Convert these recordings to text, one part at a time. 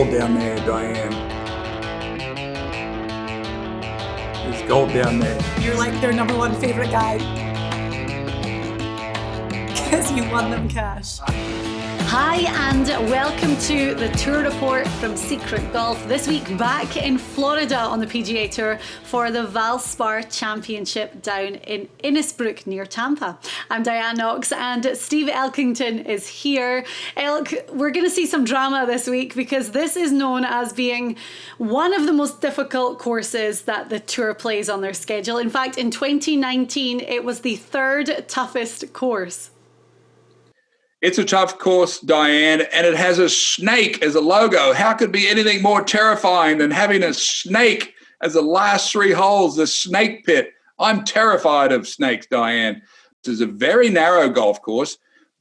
gold down there, Diane. There's gold down there. You're like their number one favorite guy. Because you won them cash. Hi and welcome to the Tour Report from Secret Golf. This week back in Florida on the PGA Tour for the Valspar Championship down in Innisbrook near Tampa. I'm Diane Knox and Steve Elkington is here. Elk, we're going to see some drama this week because this is known as being one of the most difficult courses that the Tour plays on their schedule. In fact, in 2019, it was the third toughest course. It's a tough course, Diane, and it has a snake as a logo. How could be anything more terrifying than having a snake as the last three holes, the snake pit? I'm terrified of snakes, Diane. This is a very narrow golf course.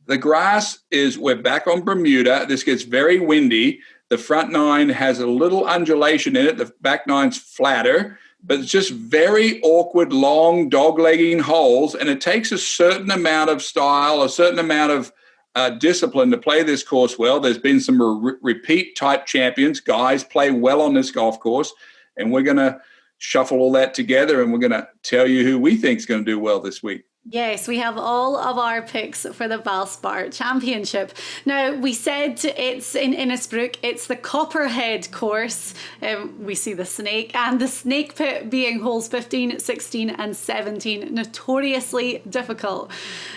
The grass we're back on Bermuda. This gets very windy. The front nine has a little undulation in it. The back nine's flatter, but it's just very awkward, long, dog-legging holes, and it takes a certain amount of style, a certain amount of discipline to play this course well. There's been some repeat type champions. Guys play well on this golf course, and we're going to shuffle all that together, and we're going to tell you who we think is going to do well this week. Yes, we have all of our picks for the Valspar Championship. Now, we said it's in Innisbrook. It's the Copperhead Course. We see the snake and the snake pit being holes 15, 16 and 17. Notoriously difficult.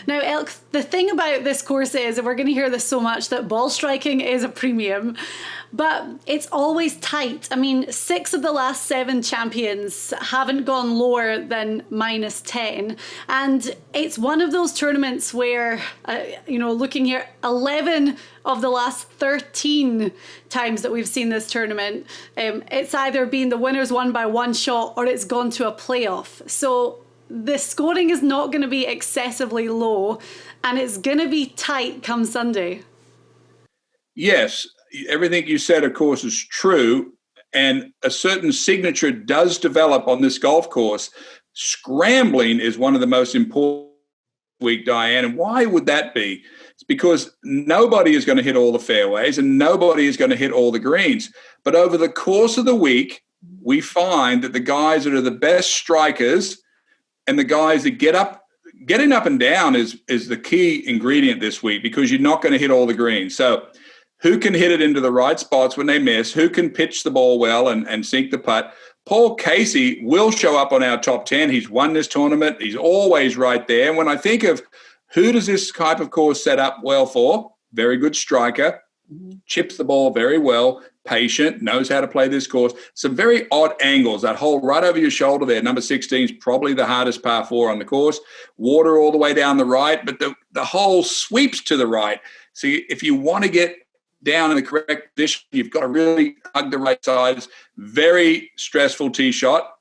Now, Elk, the thing about this course is, and we're going to hear this so much, that ball striking is a premium. But it's always tight. I mean, 6 of the last 7 champions haven't gone lower than -10. And it's one of those tournaments where, looking here, 11 of the last 13 times that we've seen this tournament, it's either been the winners won by 1 shot or it's gone to a playoff. So the scoring is not going to be excessively low and it's going to be tight come Sunday. Yes. Everything you said, of course, is true, and a certain signature does develop on this golf course. Scrambling is one of the most important week, Diane, and why would that be? It's because nobody is going to hit all the fairways and nobody is going to hit all the greens. But over the course of the week, we find that the guys that are the best strikers and the guys that getting up and down is the key ingredient this week, because you're not going to hit all the greens. So who can hit it into the right spots when they miss? Who can pitch the ball well and sink the putt? Paul Casey will show up on our top 10. He's won this tournament. He's always right there. And when I think of who does this type of course set up well for, very good striker, chips the ball very well, patient, knows how to play this course. Some very odd angles. That hole right over your shoulder there, number 16, is probably the hardest par 4 on the course. Water all the way down the right, but the hole sweeps to the right. So if you want to get down in the correct position, you've got to really hug the right sides. Very stressful tee shot,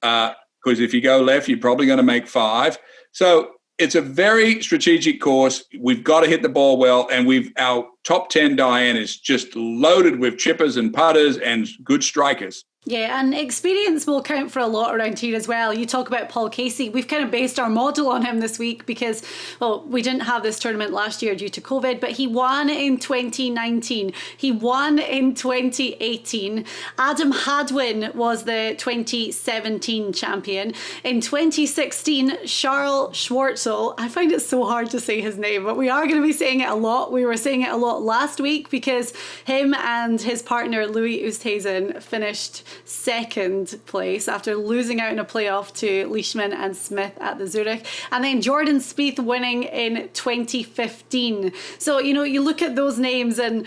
because if you go left, you're probably going to make 5. So it's a very strategic course. We've got to hit the ball well, and our top 10, Diane, is just loaded with chippers and putters and good strikers. Yeah, and experience will count for a lot around here as well. You talk about Paul Casey. We've kind of based our model on him this week because, well, we didn't have this tournament last year due to COVID, but he won in 2019. He won in 2018. Adam Hadwin was the 2017 champion. In 2016, Charles Schwartzel, I find it so hard to say his name, but we are going to be saying it a lot. We were saying it a lot last week because him and his partner, Louis Oosthuizen, finished second place after losing out in a playoff to Leishman and Smith at the Zurich. And then Jordan Spieth winning in 2015. So, you look at those names and,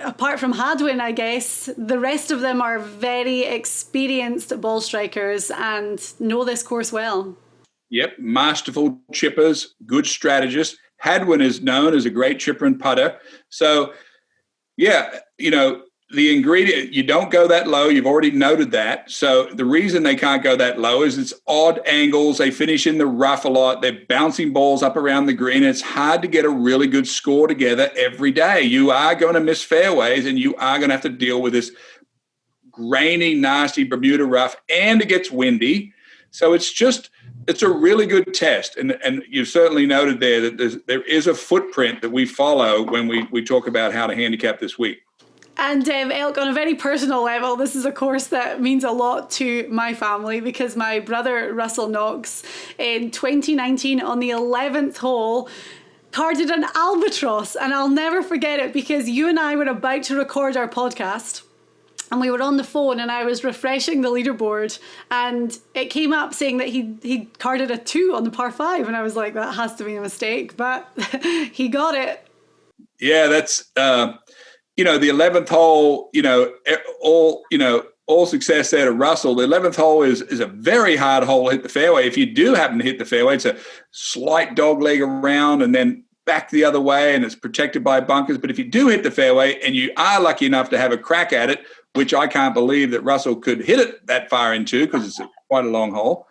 apart from Hadwin, I guess, the rest of them are very experienced ball strikers and know this course well. Yep, masterful chippers, good strategists. Hadwin is known as a great chipper and putter. So, yeah, the ingredient, you don't go that low. You've already noted that. So the reason they can't go that low is it's odd angles. They finish in the rough a lot. They're bouncing balls up around the green. It's hard to get a really good score together every day. You are going to miss fairways, and you are going to have to deal with this grainy, nasty Bermuda rough, and it gets windy. So it's a really good test. And you've certainly noted there that there is a footprint that we follow when we talk about how to handicap this week. And Elk, on a very personal level, this is a course that means a lot to my family because my brother Russell Knox in 2019 on the 11th hole carded an albatross, and I'll never forget it because you and I were about to record our podcast and we were on the phone and I was refreshing the leaderboard and it came up saying that he carded a 2 on the par 5, and I was like, that has to be a mistake, but he got it. Yeah, that's the 11th hole, all success there to Russell. The 11th hole is a very hard hole to hit the fairway. If you do happen to hit the fairway, it's a slight dog leg around and then back the other way, and it's protected by bunkers. But if you do hit the fairway and you are lucky enough to have a crack at it, which I can't believe that Russell could hit it that far into because it's quite a long hole.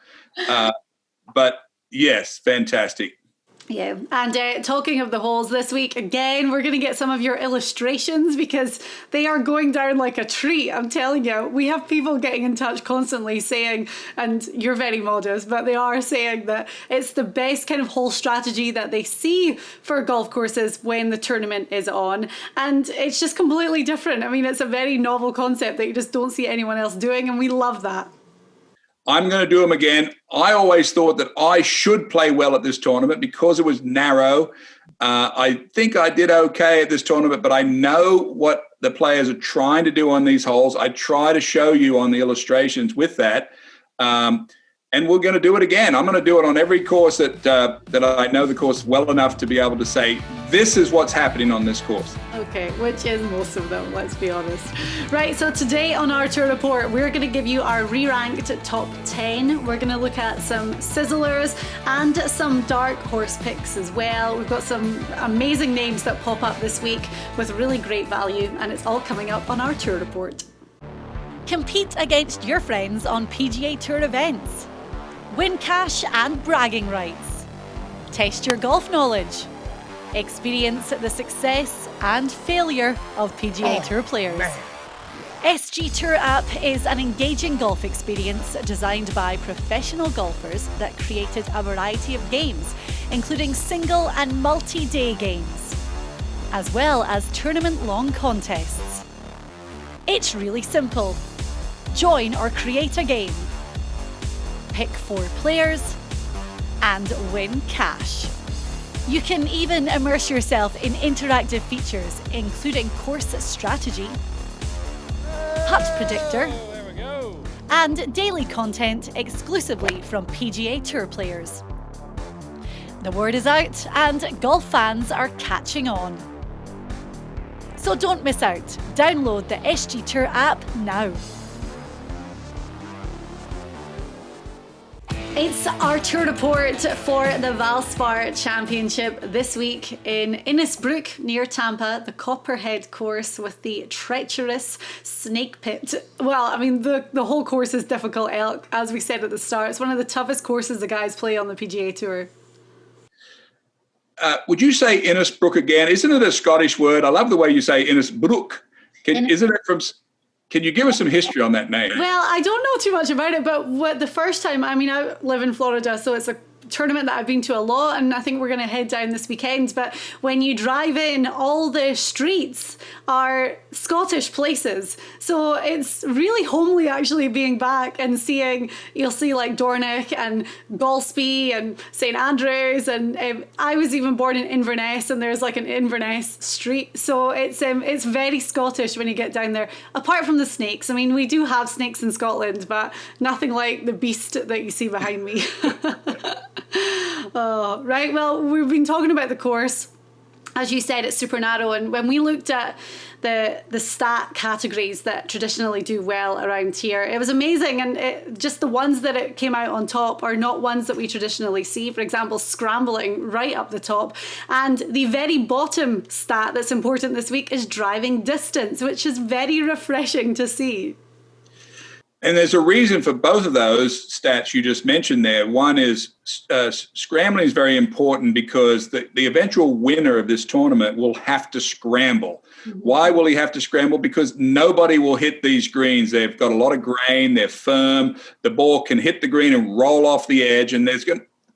But yes, fantastic. Yeah, and talking of the holes this week, again, we're going to get some of your illustrations because they are going down like a treat. I'm telling you, we have people getting in touch constantly saying, and you're very modest, but they are saying that it's the best kind of hole strategy that they see for golf courses when the tournament is on. And it's just completely different. I mean, it's a very novel concept that you just don't see anyone else doing, and we love that. I'm going to do them again. I always thought that I should play well at this tournament because it was narrow. I think I did okay at this tournament, but I know what the players are trying to do on these holes. I try to show you on the illustrations with that. And we're going to do it again. I'm going to do it on every course that I know the course well enough to be able to say, this is what's happening on this course. Okay, which is most of them, let's be honest. Right, so today on our tour report, we're going to give you our re-ranked top 10. We're going to look at some sizzlers and some dark horse picks as well. We've got some amazing names that pop up this week with really great value, and it's all coming up on our tour report. Compete against your friends on PGA Tour events. Win cash and bragging rights. Test your golf knowledge. Experience the success and failure of PGA Tour players. SG Tour app is an engaging golf experience designed by professional golfers that created a variety of games, including single and multi-day games, as well as tournament-long contests. It's really simple. Join or create a game. Pick 4 players and win cash. You can even immerse yourself in interactive features, including course strategy, putt predictor, and daily content exclusively from PGA Tour players. The word is out and golf fans are catching on. So don't miss out. Download the SG Tour app now. It's our tour report for the Valspar Championship this week in Innisbrook near Tampa, the Copperhead Course with the treacherous snake pit. Well, I mean, the whole course is difficult, Elk. As we said at the start, it's one of the toughest courses the guys play on the PGA Tour. Would you say Innisbrook again? Isn't it a Scottish word? I love the way you say Innisbrook. Isn't it from... Can you give us some history on that name? Well, I don't know too much about it, but the first time, I mean, I live in Florida, so it's a tournament that I've been to a lot, and I think we're going to head down this weekend. But when you drive in, all the streets are Scottish places, so it's really homely actually being back and seeing. You'll see like Dornoch and Golspie and St Andrews, and I was even born in Inverness, and there's like an Inverness street, so it's very Scottish when you get down there. Apart from the snakes, I mean, we do have snakes in Scotland, but nothing like the beast that you see behind me. Oh, right. Well, we've been talking about the course. As you said, it's super narrow. And when we looked at the stat categories that traditionally do well around here, it was amazing. And just the ones that it came out on top are not ones that we traditionally see. For example, scrambling right up the top. And the very bottom stat that's important this week is driving distance, which is very refreshing to see. And there's a reason for both of those stats you just mentioned there. One is scrambling is very important because the eventual winner of this tournament will have to scramble. Mm-hmm. Why will he have to scramble? Because nobody will hit these greens. They've got a lot of grain. They're firm. The ball can hit the green and roll off the edge. And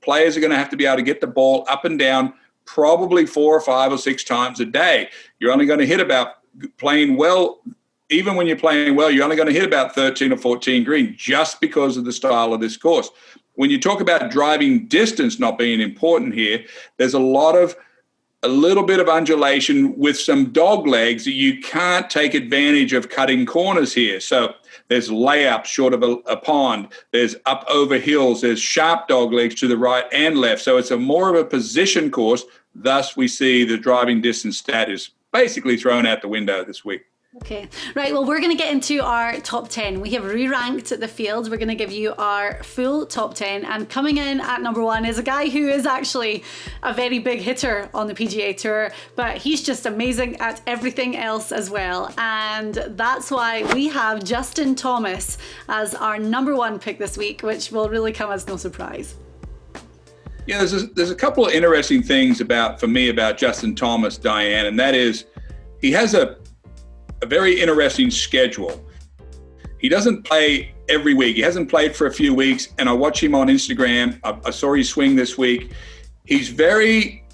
players are going to have to be able to get the ball up and down probably 4 or 5 or 6 times a day. You're only going to hit about playing well, even when you're playing well, you're only going to hit about 13 or 14 green just because of the style of this course. When you talk about driving distance not being important here, there's a little bit of undulation with some dog legs that you can't take advantage of cutting corners here. So there's layups short of a pond. There's up over hills. There's sharp dog legs to the right and left. So it's more of a position course. Thus, we see the driving distance stat is basically thrown out the window this week. Okay, right, well, we're going to get into our top 10. We have re-ranked the fields. We're going to give you our full top 10. And coming in at number 1 is a guy who is actually a very big hitter on the PGA Tour, but he's just amazing at everything else as well. And that's why we have Justin Thomas as our number 1 pick this week, which will really come as no surprise. Yeah, there's a couple of interesting things about Justin Thomas, Diane, and that is he has a very interesting schedule. He doesn't play every week. He hasn't played for a few weeks, and I watch him on Instagram. I saw his swing this week. He's very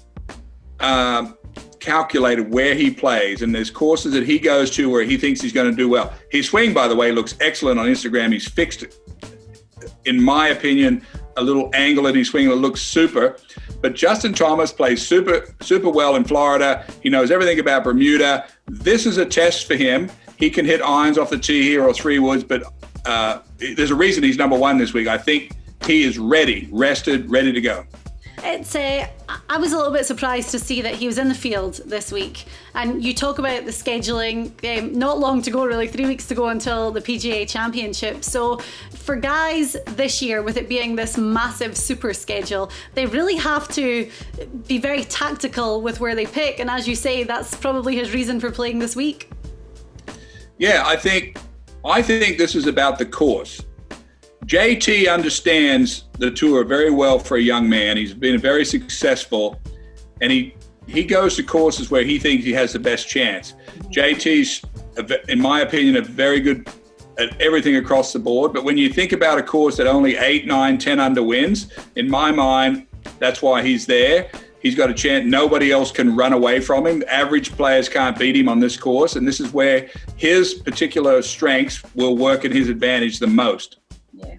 calculated where he plays, and there's courses that he goes to where he thinks he's going to do well. His swing, by the way, looks excellent on Instagram. He's fixed, in my opinion, a little angle in his swing that looks super. But Justin Thomas plays super well in Florida. He knows everything about Bermuda. This is a test for him. He can hit irons off the tee here or 3 woods, but there's a reason he's number 1 this week. I think he is rested, ready to go. I was a little bit surprised to see that he was in the field this week. And you talk about the scheduling, not long to go, really, 3 weeks to go until the PGA Championship. So for guys this year, with it being this massive super schedule, they really have to be very tactical with where they pick. And as you say, that's probably his reason for playing this week. Yeah, I think this is about the course. JT understands the tour very well for a young man. He's been very successful, and he goes to courses where he thinks he has the best chance. JT's, in my opinion, very good at everything across the board. But when you think about a course that only 8, 9, 10 under wins, in my mind, that's why he's there. He's got a chance. Nobody else can run away from him. Average players can't beat him on this course, and this is where his particular strengths will work in his advantage the most. Yeah.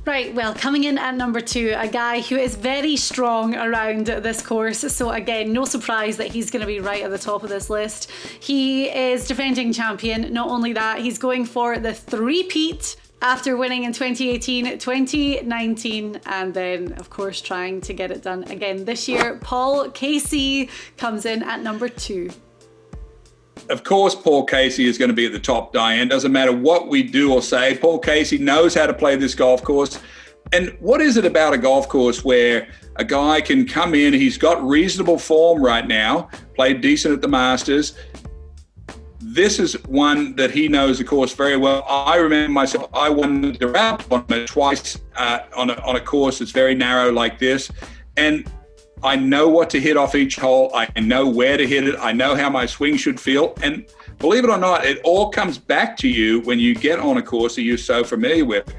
Right, well, coming in at number 2, a guy who is very strong around this course. So again, no surprise that he's going to be right at the top of this list. He is defending champion. Not only that, he's going for the three-peat after winning in 2018, 2019, and then, of course, trying to get it done again this year. Paul Casey comes in at number 2. Of course, Paul Casey is going to be at the top, Diane. Doesn't matter what we do or say. Paul Casey knows how to play this golf course. And what is it about a golf course where a guy can come in, he's got reasonable form right now, played decent at the Masters. This is one that he knows the course very well. I remember myself, I won the Doral tournament twice on a course that's very narrow like this. And I know what to hit off each hole. I know where to hit it. I know how my swing should feel. And believe it or not, it all comes back to you when you get on a course that you're so familiar with.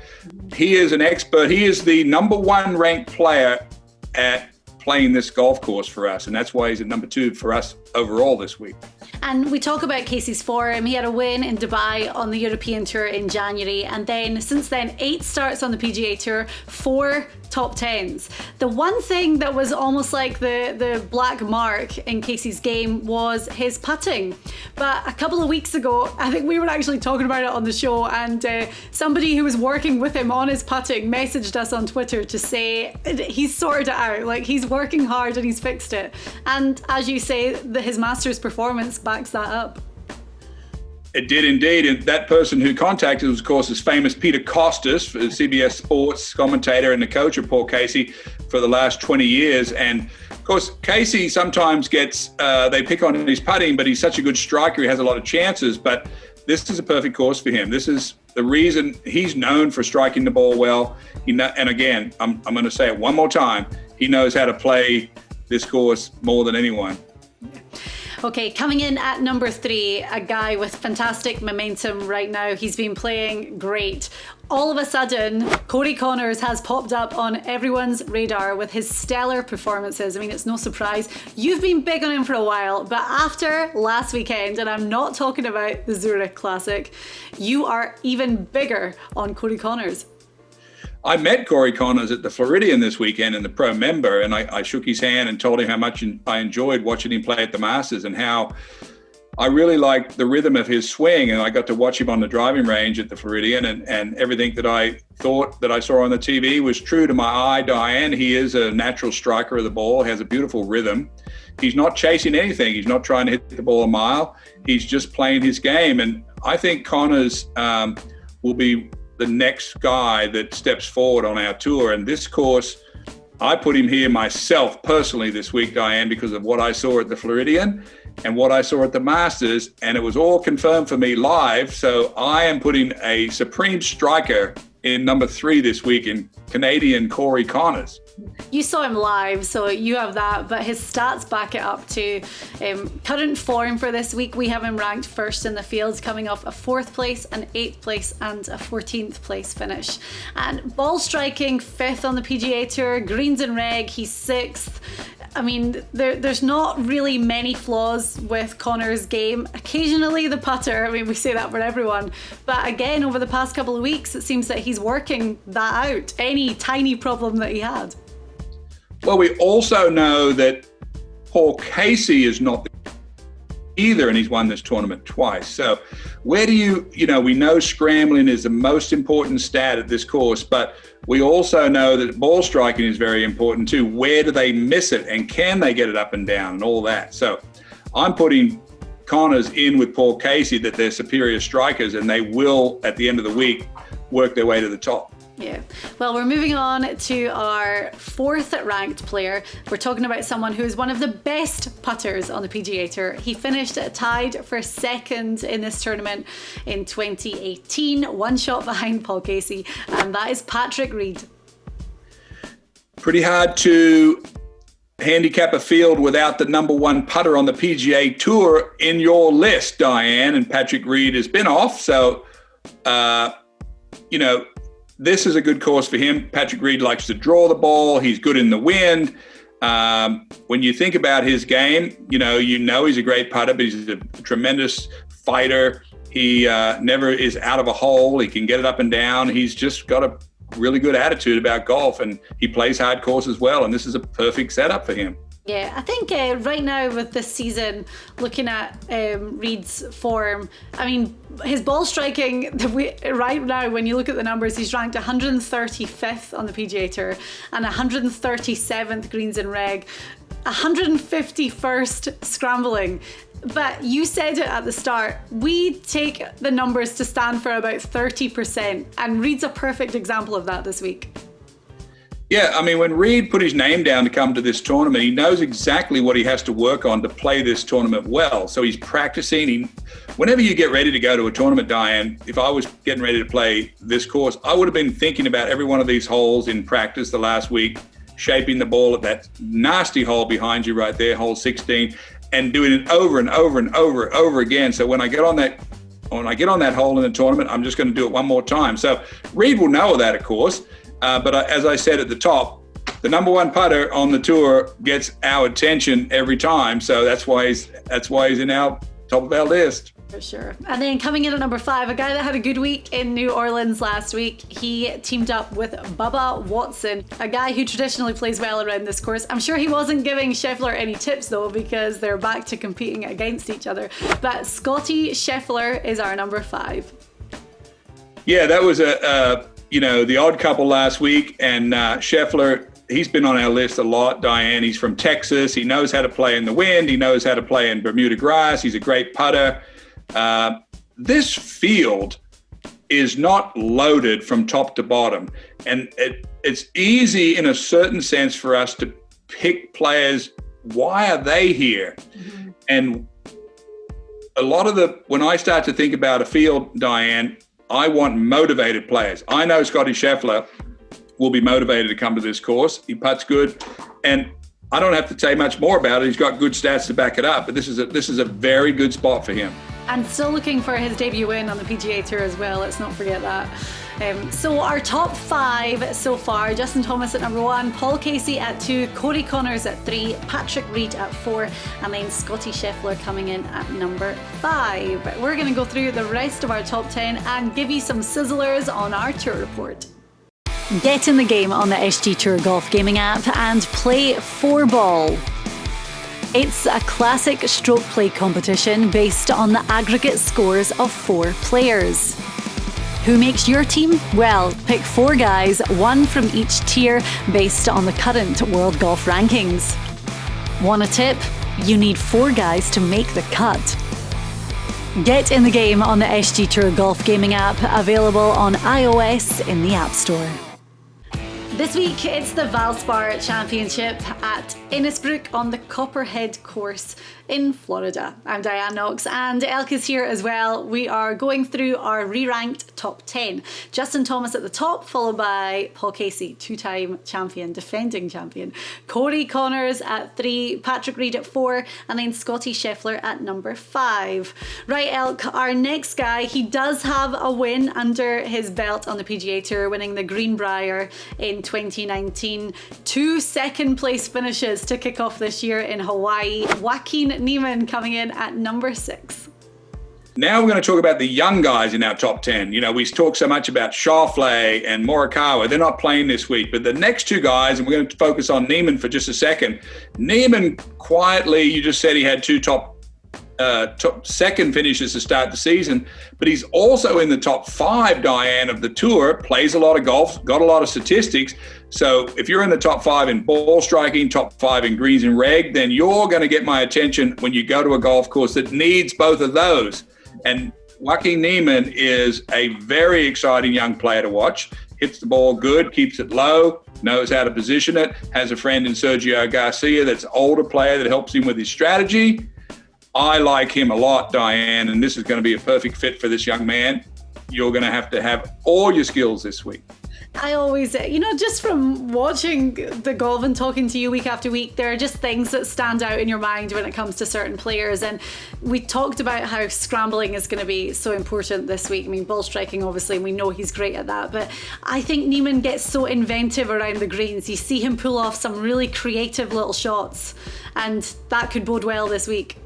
He is an expert. He is the number 1 ranked player at playing this golf course for us. And that's why he's at number 2 for us overall this week. And we talk about Casey's form. He had a win in Dubai on the European Tour in January. And then since then, 8 starts on the PGA Tour, 4 top 10s. The one thing that was almost like the black mark in Casey's game was his putting. But a couple of weeks ago, I think we were actually talking about it on the show, and somebody who was working with him on his putting messaged us on Twitter to say he's sorted it out. Like, he's working hard and he's fixed it. And as you say, his Masters performance backs that up. It did indeed. And that person who contacted us, of course, is famous Peter Costas, CBS Sports commentator and the coach of Paul Casey for the last 20 years. And, of course, Casey sometimes gets, they pick on his putting, but he's such a good striker. He has a lot of chances. But this is a perfect course for him. This is the reason he's known for striking the ball well. And, again, I'm going to say it one more time. He knows how to play this course more than anyone. Okay, coming in at number 3, a guy with fantastic momentum right now. He's been playing great. All of a sudden, Cody Connors has popped up on everyone's radar with his stellar performances. I mean, it's no surprise. You've been big on him for a while, but after last weekend, and I'm not talking about the Zurich Classic, you are even bigger on Cody Connors. I met Corey Connors at the Floridian this weekend in the pro member, and I shook his hand and told him how much I enjoyed watching him play at the Masters and how I really liked the rhythm of his swing. And I got to watch him on the driving range at the Floridian, and everything that I thought that I saw on the TV was true to my eye, Diane. He is a natural striker of the ball, has a beautiful rhythm. He's not chasing anything. He's not trying to hit the ball a mile. He's just playing his game. And I think Connors will be the next guy that steps forward on our tour. And this course, I put him here myself personally this week, Diane, because of what I saw at the Floridian and what I saw at the Masters, and it was all confirmed for me live. So I am putting a supreme striker in number 3 this week in Canadian Corey Connors. You saw him live, so you have that, but his stats back it up too. Current form for this week, we have him ranked first in the field, coming off a 4th place, an 8th place, and a 14th place finish. And ball striking, 5th on the PGA Tour, greens and reg, he's 6th. I mean, there's not really many flaws with Connor's game. Occasionally the putter, I mean, we say that for everyone. But again, over the past couple of weeks, it seems that he's working that out, any tiny problem that he had. Well, we also know that Paul Casey is not either, and he's won this tournament twice. So where do we know scrambling is the most important stat at this course, but we also know that ball striking is very important too. Where do they miss it, and can they get it up and down and all that? So I'm putting Connors in with Paul Casey, that they're superior strikers, and they will, at the end of the week, work their way to the top. Yeah. Well, we're moving on to our 4th ranked player. We're talking about someone who is one of the best putters on the PGA Tour. He finished tied for 2nd in this tournament in 2018, 1 shot behind Paul Casey, and that is Patrick Reed. Pretty hard to handicap a field without the number 1 putter on the PGA Tour in your list, Diane, and Patrick Reed has been off. So, this is a good course for him. Patrick Reed likes to draw the ball. He's good in the wind. When you think about his game, you know he's a great putter, but he's a tremendous fighter. He never is out of a hole. He can get it up and down. He's just got a really good attitude about golf, and he plays hard courses well, and this is a perfect setup for him. Yeah, I think right now with this season, looking at Reed's form, I mean, his ball striking, right now, when you look at the numbers, he's ranked 135th on the PGA Tour and 137th greens and reg, 151st scrambling. But you said it at the start, we take the numbers to stand for about 30%, and Reed's a perfect example of that this week. Yeah, I mean, when Reed put his name down to come to this tournament, he knows exactly what he has to work on to play this tournament well. So he's practicing. Whenever you get ready to go to a tournament, Diane, if I was getting ready to play this course, I would have been thinking about every one of these holes in practice the last week, shaping the ball at that nasty hole behind you right there, hole 16, and doing it over and over and over again. So when I get on that hole in the tournament, I'm just going to do it one more time. So Reed will know that, of course. But as I said at the top, the number 1 putter on the tour gets our attention every time. So that's why he's in our top of our list. For sure. And then coming in at number 5, a guy that had a good week in New Orleans last week. He teamed up with Bubba Watson, a guy who traditionally plays well around this course. I'm sure he wasn't giving Scheffler any tips though, because they're back to competing against each other. But Scotty Scheffler is our number 5. Yeah, that was the odd couple last week, and Scheffler, he's been on our list a lot, Diane. He's from Texas. He knows how to play in the wind. He knows how to play in Bermuda grass. He's a great putter. This field is not loaded from top to bottom, and it's easy in a certain sense for us to pick players. Why are they here? Mm-hmm. And a lot of when I start to think about a field, Diane, I want motivated players. I know Scotty Scheffler will be motivated to come to this course. He putts good. And I don't have to say much more about it. He's got good stats to back it up, but this is a very good spot for him. And still looking for his debut win on the PGA Tour as well. Let's not forget that. So our top 5 so far: Justin Thomas at number 1, Paul Casey at 2, Cody Connors at 3, Patrick Reed at 4, and then Scotty Scheffler coming in at number 5. We're going to go through the rest of our top 10 and give you some sizzlers on our tour report. Get in the game on the SG Tour Golf Gaming app and play 4-ball. It's a classic stroke play competition based on the aggregate scores of 4 players. Who makes your team? Well, pick 4 guys, 1 from each tier based on the current World Golf Rankings. Want a tip? You need 4 guys to make the cut. Get in the game on the SG Tour Golf Gaming app, available on iOS in the App Store. This week, it's the Valspar Championship at Innisbrook on the Copperhead Course in Florida. I'm Diane Knox, and Elk is here as well. We are going through our re-ranked top 10. Justin Thomas at the top, followed by Paul Casey, 2-time champion, defending champion. Cody Connors at 3, Patrick Reed at 4, and then Scotty Scheffler at number 5. Right, Elk, our next guy, he does have a win under his belt on the PGA Tour, winning the Greenbrier in 2019. 2 second-place finishes to kick off this year in Hawaii. Joaquin Neiman coming in at number 6. Now we're going to talk about the young guys in our top 10. You know, we talk so much about Schauffele and Morikawa. They're not playing this week, but the next 2 guys, and we're going to focus on Neiman for just a second. Neiman, quietly, you just said he had 2 top second finishes to start the season, but he's also in the top 5, Diane, of the tour, plays a lot of golf, got a lot of statistics. So if you're in the top 5 in ball striking, top 5 in greens and reg, then you're going to get my attention when you go to a golf course that needs both of those. And Joaquin Neiman is a very exciting young player to watch. Hits the ball good, keeps it low, knows how to position it, has a friend in Sergio Garcia that's an older player that helps him with his strategy. I like him a lot, Diane, and this is going to be a perfect fit for this young man. You're going to have all your skills this week. I always, just from watching the golf and talking to you week after week, there are just things that stand out in your mind when it comes to certain players. And we talked about how scrambling is going to be so important this week. I mean, ball striking, obviously, we know he's great at that. But I think Neiman gets so inventive around the greens. You see him pull off some really creative little shots, and that could bode well this week.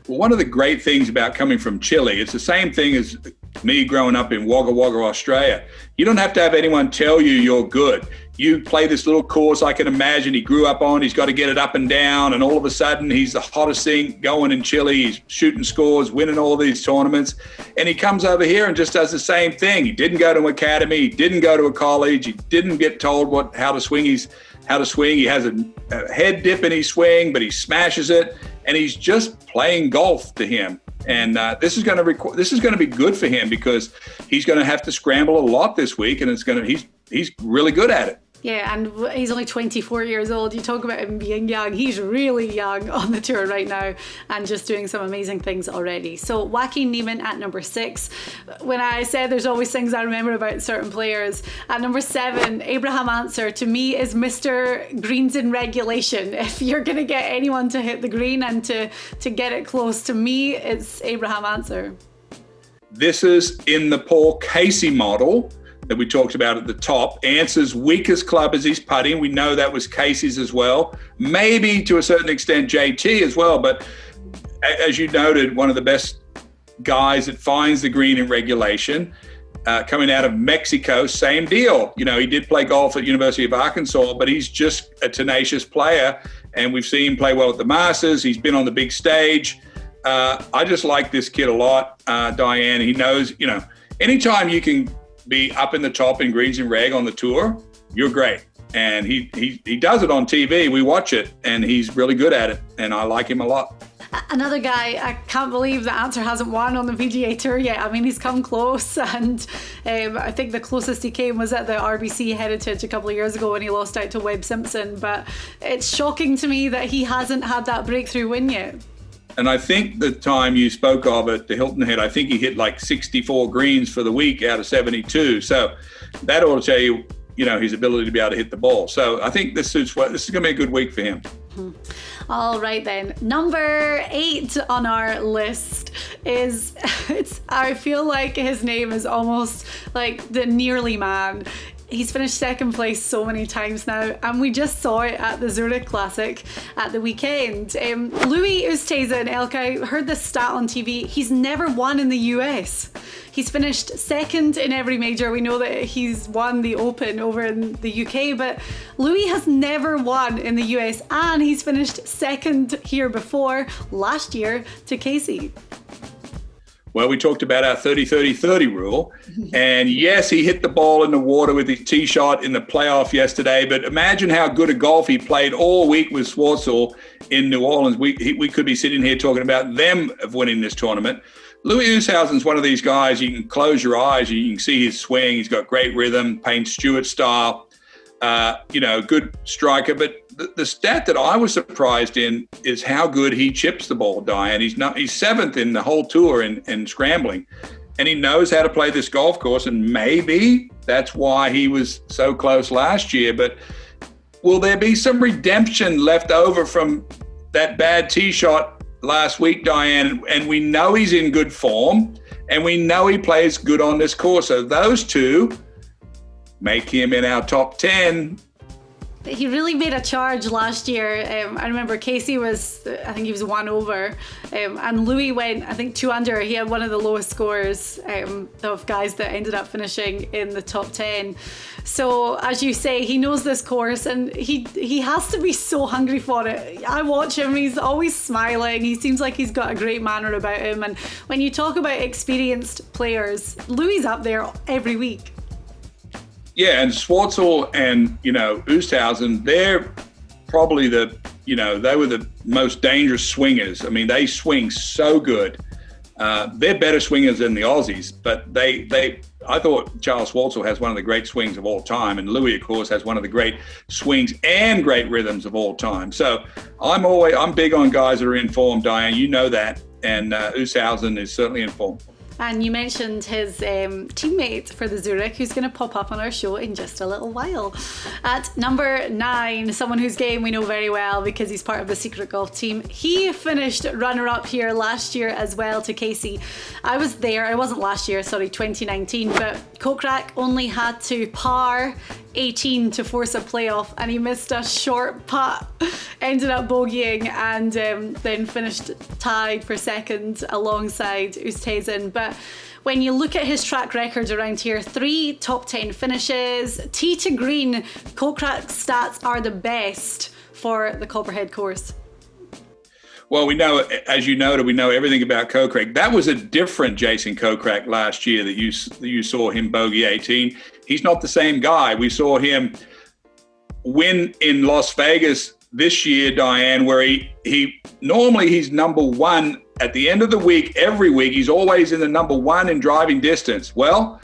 Well, one of the great things about coming from Chile, it's the same thing as me growing up in Wagga Wagga, Australia. You don't have to have anyone tell you you're good. You play this little course I can imagine he grew up on. He's got to get it up and down, and all of a sudden he's the hottest thing going in Chile. He's shooting scores, winning all these tournaments, and he comes over here and just does the same thing. He didn't go to an academy. He didn't go to a college. He didn't get told how to swing. He has a head dip in his swing, but he smashes it, and he's just playing golf to him. And this is going to be good for him because he's going to have to scramble a lot this week, and he's really good at it. Yeah, and he's only 24 years old. You talk about him being young. He's really young on the tour right now and just doing some amazing things already. So Joaquin Neiman at number 6. When I said there's always things I remember about certain players, at number 7, Abraham Ancer, to me, is Mr. Greens in regulation. If you're going to get anyone to hit the green and to get it close, to me, it's Abraham Ancer. This is in the Paul Casey model that we talked about at the top. Ancer's weakest club is his putting. We know that was Casey's as well. Maybe to a certain extent JT as well, but as you noted, one of the best guys that finds the green in regulation. Coming out of Mexico, same deal. You know, he did play golf at University of Arkansas, but he's just a tenacious player, and we've seen him play well at the Masters. He's been on the big stage. I just like this kid a lot, Diane. He knows, anytime you can be up in the top in greens and reg on the tour, you're great. And he does it on TV. We watch it, and he's really good at it, and I like him a lot. Another guy, I can't believe that Ancer hasn't won on the PGA Tour yet. I mean, he's come close, and I think the closest he came was at the RBC Heritage a couple of years ago when he lost out to Webb Simpson. But it's shocking to me that he hasn't had that breakthrough win yet. And I think the time you spoke of at the Hilton Head, I think he hit like 64 greens for the week out of 72. So that ought to tell you, his ability to be able to hit the ball. So I think this is going to be a good week for him. All right then. Number 8 on our list is, I feel like his name is almost like the nearly man. He's finished second place so many times now, and we just saw it at the Zurich Classic at the weekend. Louis Oosthuizen, Elke, I heard this stat on TV. He's never won in the US. He's finished second in every major. We know that he's won the Open over in the UK, but Louis has never won in the US, and he's finished second here before last year to Casey. Well, we talked about our 30-30-30 rule. And yes, he hit the ball in the water with his tee shot in the playoff yesterday. But imagine how good a golf he played all week with Schwartzel in New Orleans. We could be sitting here talking about them of winning this tournament. Louis Oosthuizen's one of these guys, you can close your eyes, you can see his swing. He's got great rhythm, Payne Stewart style, good striker. But the stat that I was surprised in is how good he chips the ball, Diane. He's 7th in the whole tour in scrambling, and he knows how to play this golf course, and maybe that's why he was so close last year. But will there be some redemption left over from that bad tee shot last week, Diane? And we know he's in good form, and we know he plays good on this course. So those two make him in our top 10. He really made a charge last year. I remember Casey was 1 over, and Louis went, 2 under. He had one of the lowest scores of guys that ended up finishing in the top 10. So as you say, he knows this course, and he has to be so hungry for it. I watch him, he's always smiling. He seems like he's got a great manner about him. And when you talk about experienced players, Louis up there every week. Yeah, and Schwartzel and, Oosthuizen, they're probably they were the most dangerous swingers. I mean, they swing so good. They're better swingers than the Aussies, but I thought Charles Schwartzel has one of the great swings of all time, and Louis, of course, has one of the great swings and great rhythms of all time. So I'm big on guys that are in form, Diane. You know that, and Oosthuizen is certainly in form. And you mentioned his teammate for the Zurich, who's going to pop up on our show in just a little while. At number 9, someone whose game we know very well because he's part of the Secret Golf team. He finished runner-up here last year as well to Casey. I was there. I wasn't last year, 2019. But Kokrak only had to par 18 to force a playoff, and he missed a short putt, ended up bogeying, and then finished tied for second alongside Oosthuizen. But when you look at his track record around here, 3 top 10 finishes, tee to green, Kokrak's stats are the best for the Copperhead Course. Well, we know, as you noted, we know everything about Kokrak. That was a different Jason Kokrak last year that you saw him bogey 18. He's not the same guy. We saw him win in Las Vegas this year, Diane, where he normally he's number 1 at the end of the week. Every week, he's always in the number 1 in driving distance. Well,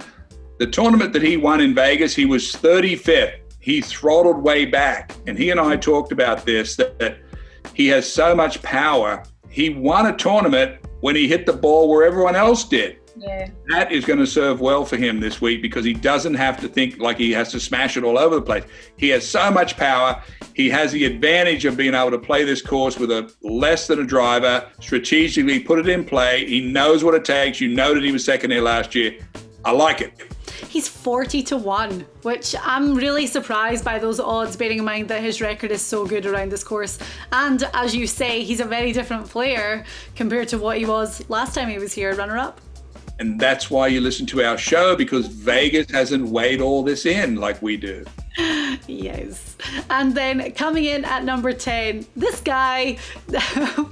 the tournament that he won in Vegas, he was 35th. He throttled way back. And he and I talked about this, that he has so much power. He won a tournament when he hit the ball where everyone else did. Yeah. That is going to serve well for him this week because he doesn't have to think like he has to smash it all over the place. He has so much power. He has the advantage of being able to play this course with a less than a driver, strategically put it in play. He knows what it takes. You know that he was second here last year. I like it. He's 40 to 1, which I'm really surprised by those odds, bearing in mind that his record is so good around this course. And as you say, he's a very different player compared to what he was last time he was here, runner-up. And that's why you listen to our show, because Vegas hasn't weighed all this in like we do. Yes. And then coming in at number 10, this guy,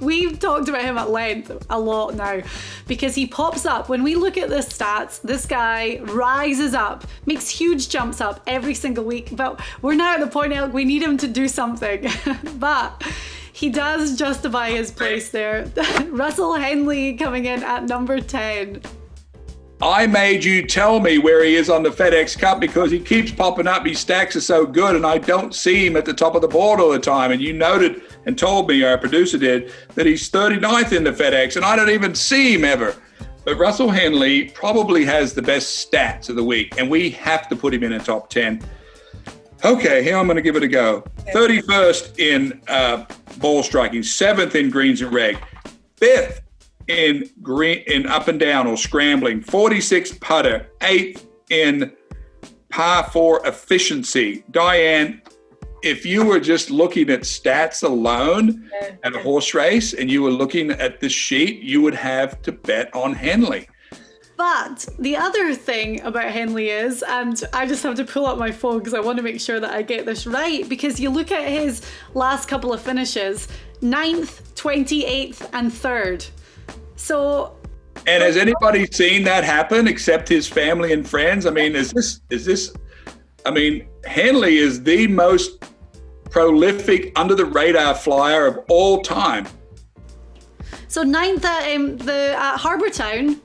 we've talked about him at length a lot now because he pops up. When we look at the stats, this guy rises up, makes huge jumps up every single week. But we're now at the point now we need him to do something. But he does justify his place there. Russell Henley coming in at number 10. I made you tell me where he is on the FedEx Cup because he keeps popping up. His stacks are so good, and I don't see him at the top of the board all the time. And you noted and told me, our producer did, that he's 39th in the FedEx, and I don't even see him ever. But Russell Henley probably has the best stats of the week, and we have to put him in a top 10. Okay, here I'm going to give it a go. 31st in ball striking, 7th in greens and reg, 5th in up and down or scrambling, 46 putter, 8th in par 4 efficiency. Diane, if you were just looking at stats alone at a horse race and you were looking at this sheet, you would have to bet on Henley. But the other thing about Henley is, and I just have to pull up my phone because I want to make sure that I get this right, because you look at his last couple of finishes, 9th, 28th and 3rd. So... And has anybody seen that happen except his family and friends? I mean, is this, I mean, Henley is the most prolific under the radar flyer of all time. So 9th at Harbour Town.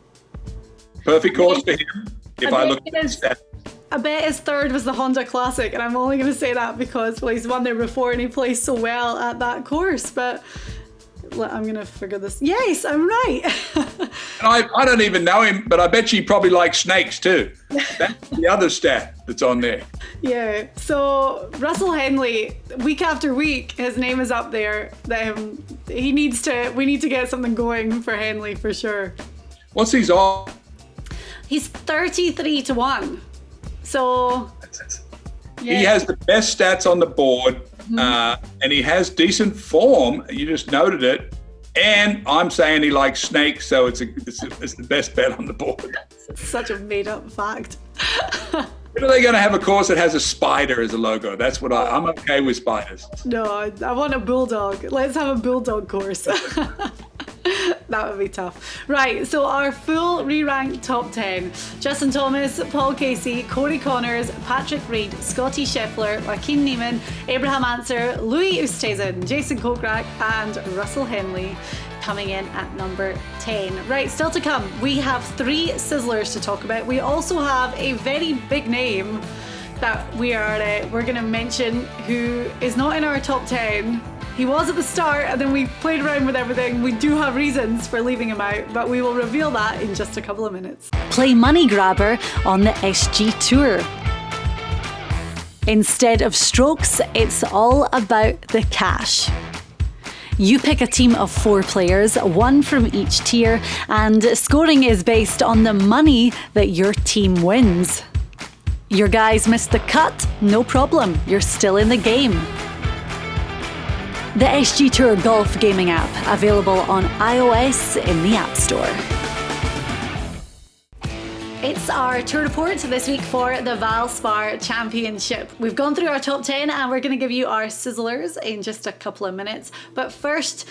Perfect course for him. If I look at his stats. I bet his 3rd was the Honda Classic, and I'm only going to say that because, well, he's won there before and he plays so well at that course, but I'm going to figure this. Yes, I'm right. And I don't even know him, but I bet you probably like snakes too. That's the other stat that's on there. Yeah, so Russell Henley, week after week, his name is up there. We need to get something going for Henley for sure. What's his odds? He's 33 to 1. So yeah. He has the best stats on the board, and he has decent form. You just noted it. And I'm saying he likes snakes, so it's the best bet on the board. It's such a made-up fact. When are they going to have a course that has a spider as a logo? That's what I'm okay with spiders. No, I want a bulldog. Let's have a bulldog course. That would be tough. Right, so our full re-ranked top 10. Justin Thomas, Paul Casey, Cody Connors, Patrick Reed, Scotty Scheffler, Joaquin Neiman, Abraham Anser, Louis Oosthuizen, Jason Kokrak and Russell Henley coming in at number 10. Right, still to come, we have 3 sizzlers to talk about. We also have a very big name that we're going to mention who is not in our top 10. He was at the start and then we played around with everything. We do have reasons for leaving him out, but we will reveal that in just a couple of minutes. Play Money Grabber on the SG Tour. Instead of strokes, it's all about the cash. You pick a team of 4 players, 1 from each tier, and scoring is based on the money that your team wins. Your guys missed the cut? No problem, you're still in the game. The SG Tour Golf Gaming app, available on iOS in the App Store. It's our tour report this week for the Valspar Championship. We've gone through our top 10 and we're going to give you our sizzlers in just a couple of minutes. But first,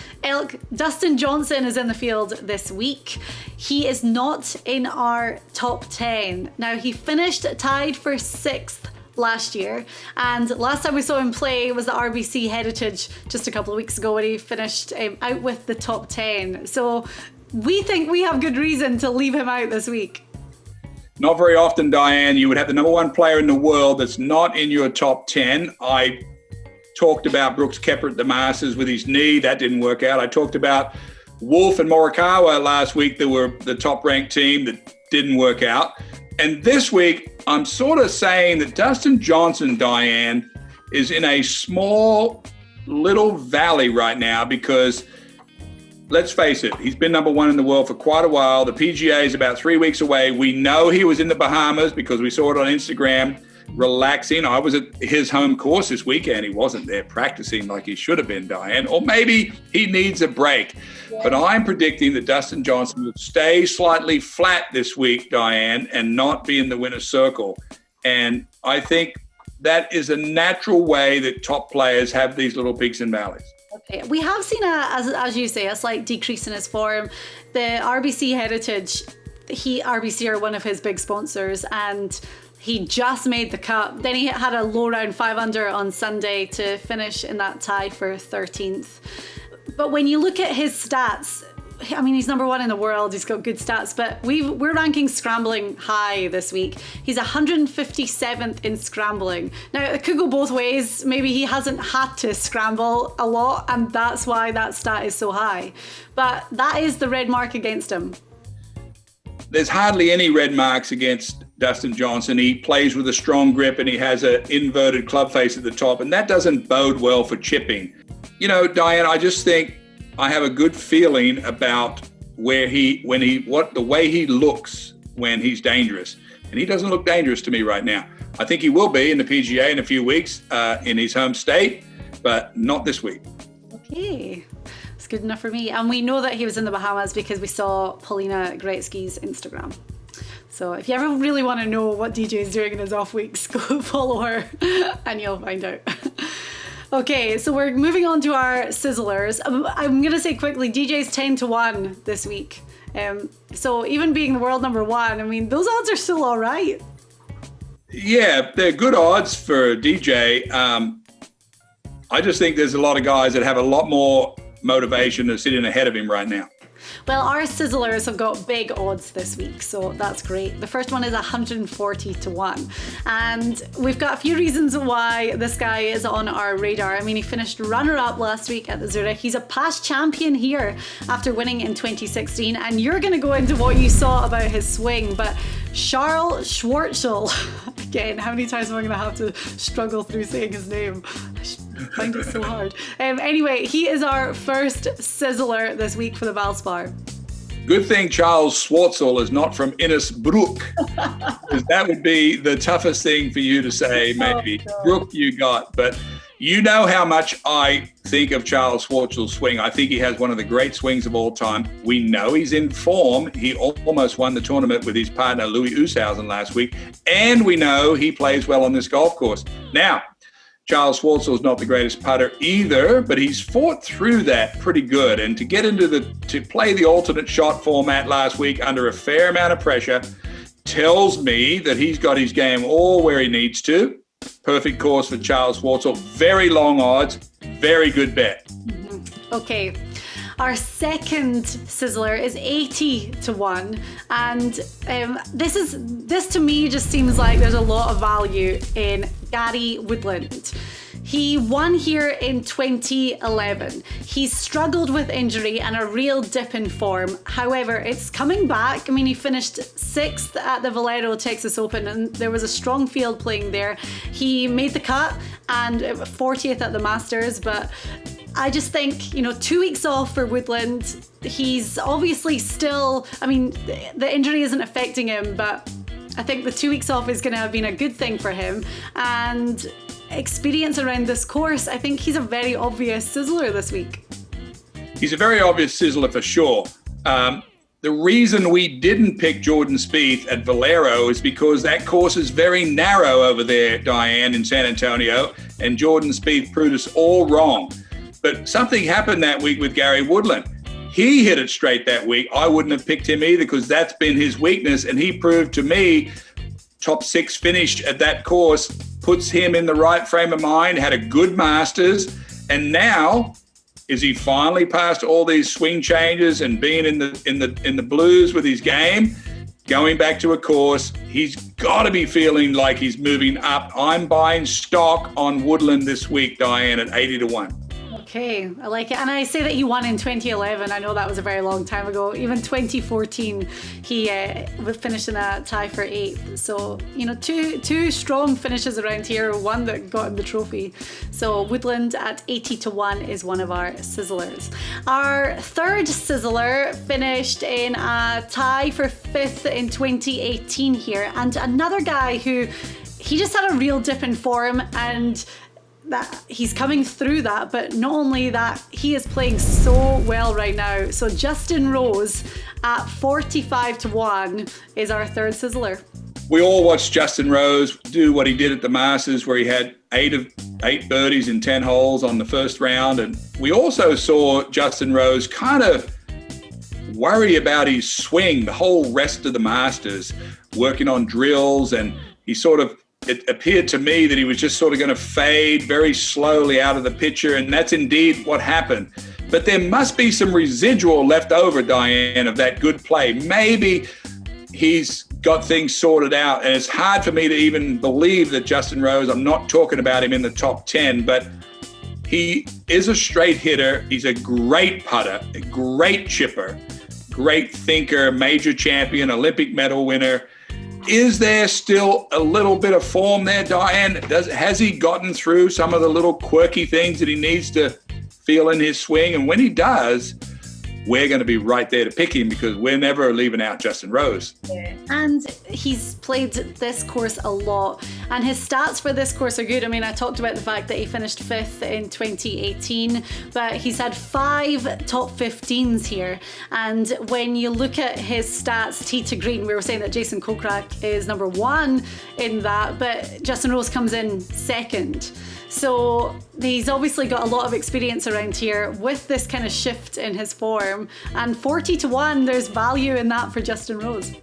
Dustin Johnson is in the field this week. He is not in our top 10. Now, he finished tied for 6th last year, and last time we saw him play was the RBC Heritage just a couple of weeks ago when he finished out with the top 10. So we think we have good reason to leave him out this week. Not very often, Diane, you would have the number 1 player in the world that's not in your top 10. I talked about Brooks Koepka at the Masters with his knee. That didn't work out. I talked about Wolf and Morikawa last week. They were the top-ranked team that didn't work out. And this week, I'm sort of saying that Dustin Johnson, Diane, is in a small little valley right now because, let's face it, he's been number 1 in the world for quite a while. The PGA is about 3 weeks away. We know he was in the Bahamas because we saw it on Instagram, relaxing. I was at his home course this weekend. He wasn't there practicing like he should have been, Diane. Or maybe he needs a break. Yeah. But I'm predicting that Dustin Johnson will stay slightly flat this week, Diane, and not be in the winner's circle. And I think that is a natural way that top players have these little peaks and valleys. Okay. We have seen, as you say, a slight decrease in his form. The RBC Heritage, RBC are one of his big sponsors, and he just made the cut. Then he had a low round 5 under on Sunday to finish in that tie for 13th. But when you look at his stats, I mean, he's number 1 in the world. He's got good stats, but we're ranking Scrambling high this week. He's 157th in Scrambling. Now, it could go both ways. Maybe he hasn't had to scramble a lot, and that's why that stat is so high. But that is the red mark against him. There's hardly any red marks against Dustin Johnson. He plays with a strong grip and he has an inverted club face at the top, and that doesn't bode well for chipping. You know, Diane, I just think I have a good feeling about the way he looks when he's dangerous. And he doesn't look dangerous to me right now. I think he will be in the PGA in a few weeks in his home state, but not this week. Okay, it's good enough for me. And we know that he was in the Bahamas because we saw Paulina Gretzky's Instagram. So if you ever really want to know what DJ is doing in his off weeks, go follow her and you'll find out. Okay, so we're moving on to our sizzlers. I'm going to say quickly, DJ's 10-1 this week. So even being the world number one, I mean, those odds are still all right. Yeah, they're good odds for DJ. I just think there's a lot of guys that have a lot more motivation to sitting ahead of him right now. Well, our sizzlers have got big odds this week, so that's great. The first one is 140-1. And we've got a few reasons why this guy is on our radar. I mean, he finished runner-up last week at the Zurich. He's a past champion here after winning in 2016. And you're going to go into what you saw about his swing, but Charles Schwartzel, again, how many times am I going to have to struggle through saying his name? I find it so hard. Anyway, he is our first sizzler this week for the Valspar. Good thing Charles Schwartzel is not from Innisbrook, because that would be the toughest thing for you to say, maybe. Oh, Brook you got, but you know how much I think of Charles Schwartzel's swing. I think he has one of the great swings of all time. We know he's in form. He almost won the tournament with his partner Louis Oosthuizen last week, and we know he plays well on this golf course. Now, Charles Schwartzel is not the greatest putter either, but he's fought through that pretty good. And to get to play the alternate shot format last week under a fair amount of pressure tells me that he's got his game all where he needs to. Perfect course for Charles Schwartzel. Very long odds, very good bet. Mm-hmm. Okay. Our second sizzler is 80-1, and this to me just seems like there's a lot of value in Gary Woodland. He won here in 2011. He's struggled with injury and a real dip in form. However, it's coming back. I mean, he finished 6th at the Valero Texas Open, and there was a strong field playing there. He made the cut and 40th at the Masters, but I just think, 2 weeks off for Woodland. He's obviously still, I mean, the injury isn't affecting him, but I think the 2 weeks off is going to have been a good thing for him. And experience around this course, I think he's a very obvious sizzler this week. He's a very obvious sizzler for sure. The reason we didn't pick Jordan Spieth at Valero is because that course is very narrow over there, Diane, in San Antonio, and Jordan Spieth proved us all wrong. But something happened that week with Gary Woodland. He hit it straight that week. I wouldn't have picked him either because that's been his weakness. And he proved to me top 6 finish at that course puts him in the right frame of mind, had a good Masters. And now, is he finally past all these swing changes and being in the blues with his game, going back to a course, he's got to be feeling like he's moving up. I'm buying stock on Woodland this week, Diane, at 80-1. Okay, I like it. And I say that he won in 2011. I know that was a very long time ago. Even 2014, he finished in a tie for 8th. So, two strong finishes around here, one that got him the trophy. So Woodland at 80-1 is one of our sizzlers. Our third sizzler finished in a tie for 5th in 2018 here. And another guy who, he just had a real dip in form, and that he's coming through that, but not only that, he is playing so well right now. So Justin Rose at 45-1 is our third sizzler. We all watched Justin Rose do what he did at the Masters, where he had 8 birdies in 10 holes on the first round. And we also saw Justin Rose kind of worry about his swing the whole rest of the Masters, working on drills, and it appeared to me that he was just sort of going to fade very slowly out of the picture, and that's indeed what happened. But there must be some residual left over, Diane, of that good play. Maybe he's got things sorted out, and it's hard for me to even believe that Justin Rose, I'm not talking about him in the top 10, but he is a straight hitter. He's a great putter, a great chipper, great thinker, major champion, Olympic medal winner. Is there still a little bit of form there, Diane? Has he gotten through some of the little quirky things that he needs to feel in his swing? And when he does, we're going to be right there to pick him because we're never leaving out Justin Rose. Yeah. And he's played this course a lot, and his stats for this course are good. I mean, I talked about the fact that he finished 5th in 2018, but he's had 5 top 15s here. And when you look at his stats, tee to green, we were saying that Jason Kokrak is number 1 in that, but Justin Rose comes in 2nd. So he's obviously got a lot of experience around here with this kind of shift in his form. And 40-1, there's value in that for Justin Rose.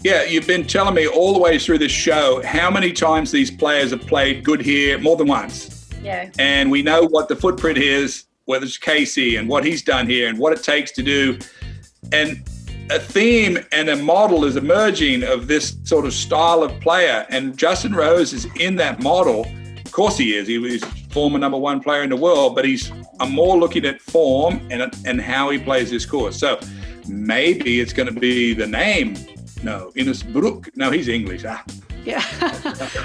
Yeah, you've been telling me all the way through this show how many times these players have played good here, more than once. Yeah. And we know what the footprint is, whether it's Casey and what he's done here and what it takes to do. And a theme and a model is emerging of this sort of style of player. And Justin Rose is in that model. Of course he is. He was former number 1 player in the world, but I'm more looking at form and how he plays this course. So maybe it's going to be the name. No, Innisbrook. No, he's English. Yeah.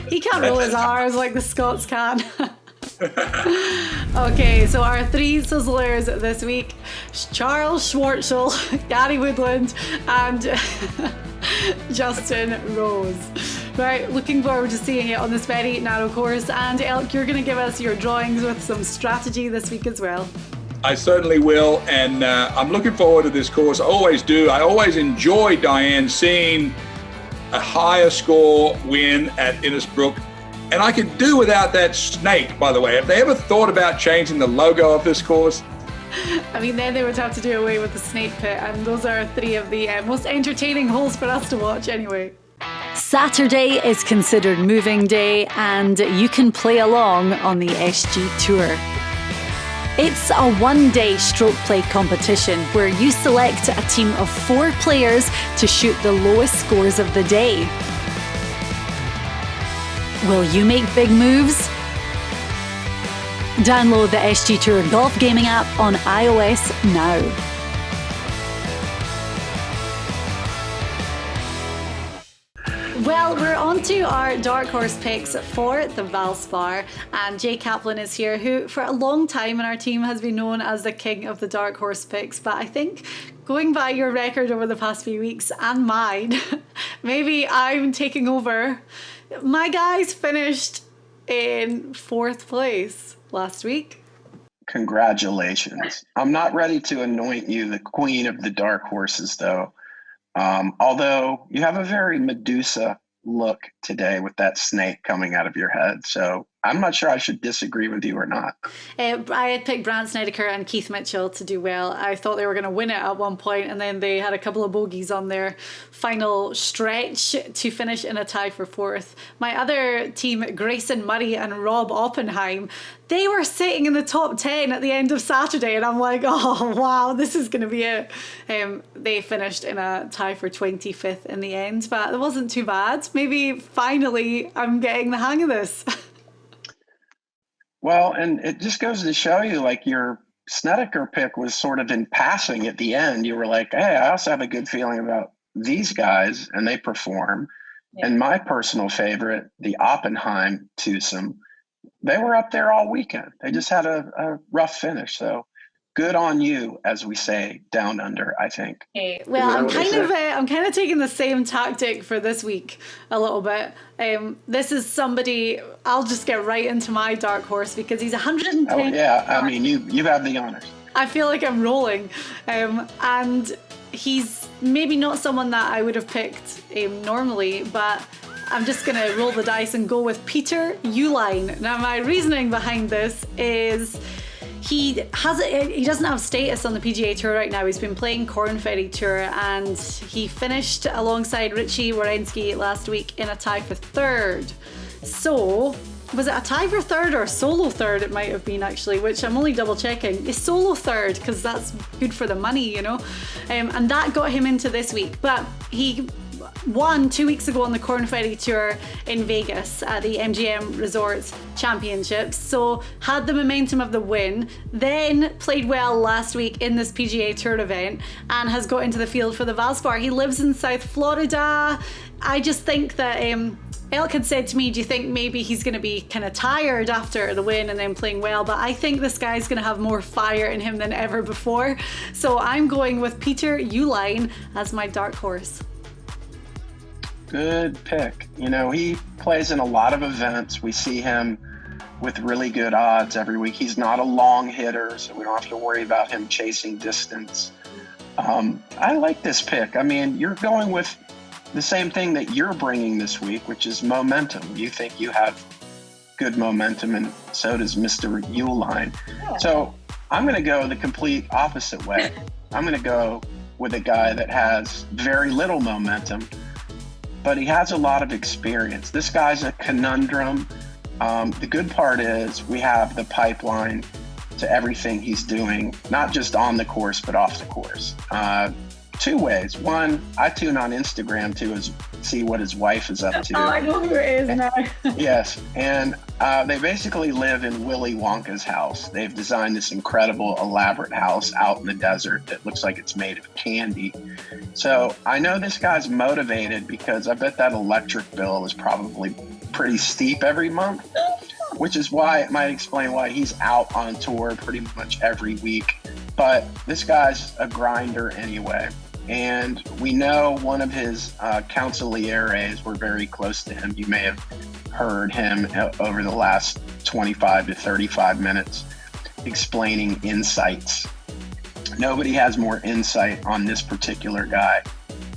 He can't roll his R's like the Scots can. Okay, so our 3 sizzlers this week: Charles Schwartzel, Gary Woodland, and Justin Rose. Right, looking forward to seeing it on this very narrow course. And Elk, you're going to give us your drawings with some strategy this week as well. I certainly will, and I'm looking forward to this course. I always do. I always enjoy, Diane, seeing a higher score win at Innisbrook. And I could do without that snake, by the way. Have they ever thought about changing the logo of this course? I mean, then they would have to do away with the snake pit, and those are 3 of the most entertaining holes for us to watch anyway. Saturday is considered moving day, and you can play along on the SG Tour. It's a one-day stroke play competition where you select a team of 4 players to shoot the lowest scores of the day. Will you make big moves? Download the SG Tour Golf Gaming app on iOS now. Well, we're on to our dark horse picks for the Valspar, and Jay Kaplan is here, who for a long time in our team has been known as the king of the dark horse picks. But I think going by your record over the past few weeks and mine, maybe I'm taking over. My guys finished in 4th place last week. Congratulations. I'm not ready to anoint you the queen of the dark horses, though. Although you have a very Medusa look today with that snake coming out of your head. So I'm not sure I should disagree with you or not. I had picked Brandt Snedeker and Keith Mitchell to do well. I thought they were going to win it at one point, and then they had a couple of bogeys on their final stretch to finish in a tie for 4th. My other team, Grayson Murray and Rob Oppenheim, they were sitting in the top 10 at the end of Saturday, and I'm like, oh, wow, this is going to be it. They finished in a tie for 25th in the end, but it wasn't too bad. Maybe finally I'm getting the hang of this. Well, and it just goes to show you, like, your Snedeker pick was sort of in passing at the end. You were like, hey, I also have a good feeling about these guys, and they perform. Yeah. And my personal favorite, the Oppenheim twosome, they were up there all weekend. They just had a rough finish. So good on you, as we say down under, I think. Hey, well, I'm kind of taking the same tactic for this week a little bit. This is somebody, I'll just get right into my dark horse because he's 110. Oh yeah, I mean, you have the honors. I feel like I'm rolling, and he's maybe not someone that I would have picked normally, but I'm just going to roll the dice and go with Peter Uihlein. Now, my reasoning behind this is he doesn't have status on the PGA Tour right now. He's been playing Corn Ferry Tour, and he finished alongside Richie Wierenski last week in a tie for 3rd. So, was it a tie for 3rd or a solo 3rd? It might have been, actually, which I'm only double checking. It's solo 3rd because that's good for the money, you know? And that got him into this week. But he won 2 weeks ago on the Corn Ferry Tour in Vegas at the MGM Resorts Championships, so had the momentum of the win, then played well last week in this PGA Tour event and has got into the field for the Valspar. He lives in South Florida. I just think that Elk had said to me, do you think maybe he's going to be kind of tired after the win and then playing well? But I think this guy's going to have more fire in him than ever before. So I'm going with Peter Uihlein as my dark horse. Good pick. You know, he plays in a lot of events. We see him with really good odds every week. He's not a long hitter, so we don't have to worry about him chasing distance. I like this pick. I mean, you're going with the same thing that you're bringing this week, which is momentum. You think you have good momentum, and so does Mr. Uihlein. Yeah. So I'm going to go the complete opposite way. I'm going to go with a guy that has very little momentum, but he has a lot of experience. This guy's a conundrum. The good part is we have the pipeline to everything he's doing, not just on the course, but off the course. Two ways. One, I tune on Instagram to see what his wife is up to. Oh, I know who it is now. Yes, and they basically live in Willy Wonka's house. They've designed this incredible, elaborate house out in the desert that looks like it's made of candy. So I know this guy's motivated because I bet that electric bill is probably pretty steep every month, which is why it might explain why he's out on tour pretty much every week. But this guy's a grinder anyway. And we know one of his consiglieres were very close to him. You may have heard him over the last 25 to 35 minutes explaining insights. Nobody has more insight on this particular guy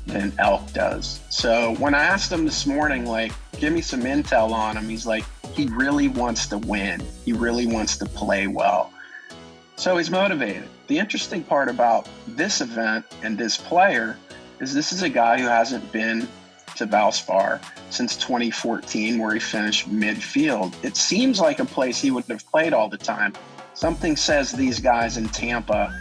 than Elk does. So when I asked him this morning, like, give me some intel on him, he's like, he really wants to win. He really wants to play well. So he's motivated. The interesting part about this event and this player is this is a guy who hasn't been to Valspar since 2014, where he finished midfield. It seems like a place he would have played all the time. Something says these guys in Tampa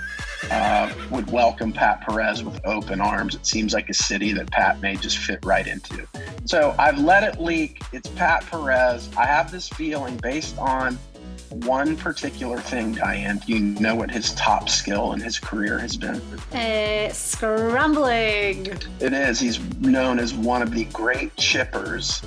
would welcome Pat Perez with open arms. It seems like a city that Pat may just fit right into. So I've let it leak. It's Pat Perez. I have this feeling based on one particular thing, Diane. Do you know what his top skill in his career has been? Scrambling. It is. He's known as one of the great chippers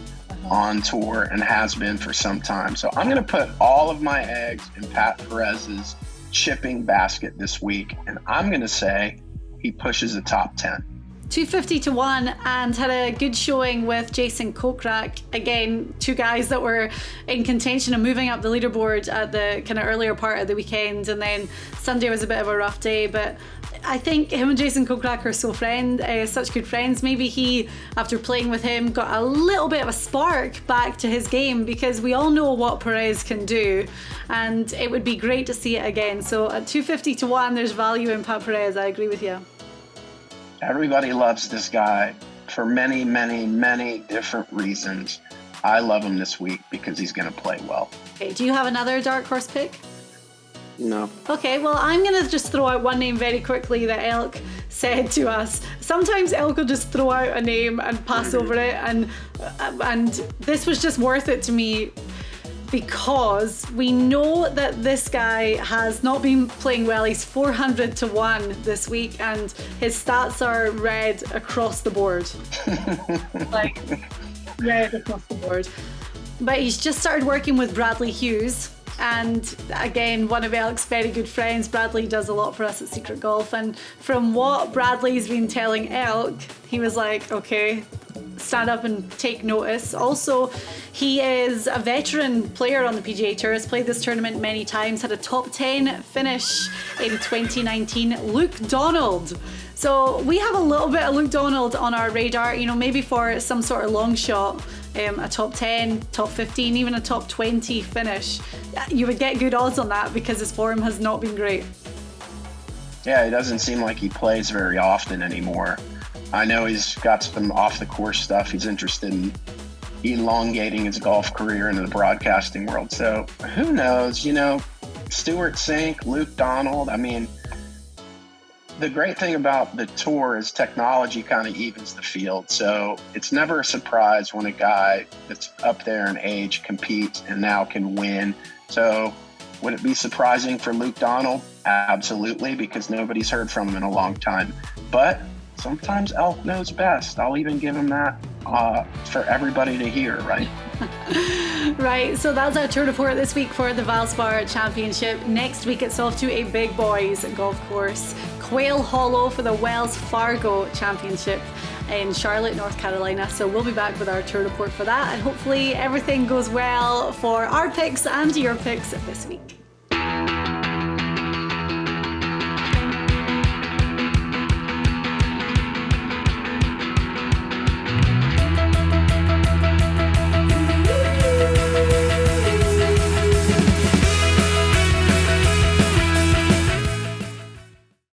on tour and has been for some time. So I'm going to put all of my eggs in Pat Perez's chipping basket this week, and I'm going to say he pushes the top 10. 250-1 and had a good showing with Jason Kokrak. Again, two guys that were in contention and moving up the leaderboard at the kind of earlier part of the weekend, and then Sunday was a bit of a rough day, but I think him and Jason Kokrak are such good friends. Maybe he, after playing with him, got a little bit of a spark back to his game, because we all know what Perez can do, and it would be great to see it again. So at 250-1, there's value in Pat Perez. I agree with you. Everybody loves this guy for many, many, many different reasons. I love him this week because he's going to play well. Okay, do you have another dark horse pick? No. Okay, well, I'm going to just throw out one name very quickly that Elk said to us. Sometimes Elk will just throw out a name and pass over it, and this was just worth it to me, because we know that this guy has not been playing well. He's 400-1 this week, and his stats are red across the board. Like, red across the board. But he's just started working with Bradley Hughes. And again, one of Elk's very good friends. Bradley does a lot for us at Secret Golf. And from what Bradley's been telling Elk, he was like, okay, stand up and take notice. Also, he is a veteran player on the PGA Tour, has played this tournament many times, had a top 10 finish in 2019. Luke Donald. So we have a little bit of Luke Donald on our radar, you know, maybe for some sort of long shot, a top 10, top 15, even a top 20 finish. You would get good odds on that because his form has not been great. Yeah, it doesn't seem like he plays very often anymore. I know he's got some off the course stuff. He's interested in elongating his golf career into the broadcasting world. So who knows, you know, Stuart Sink, Luke Donald. I mean, the great thing about the tour is technology kind of evens the field. So it's never a surprise when a guy that's up there in age competes and now can win. So would it be surprising for Luke Donald? Absolutely, because nobody's heard from him in a long time. But sometimes Elk knows best. I'll even give him that for everybody to hear, right? Right, so that's our tour report this week for the Valspar Championship. Next week it's off to a big boys golf course, Quail Hollow, for the Wells Fargo Championship in Charlotte, North Carolina. So we'll be back with our tour report for that, and hopefully everything goes well for our picks and your picks this week.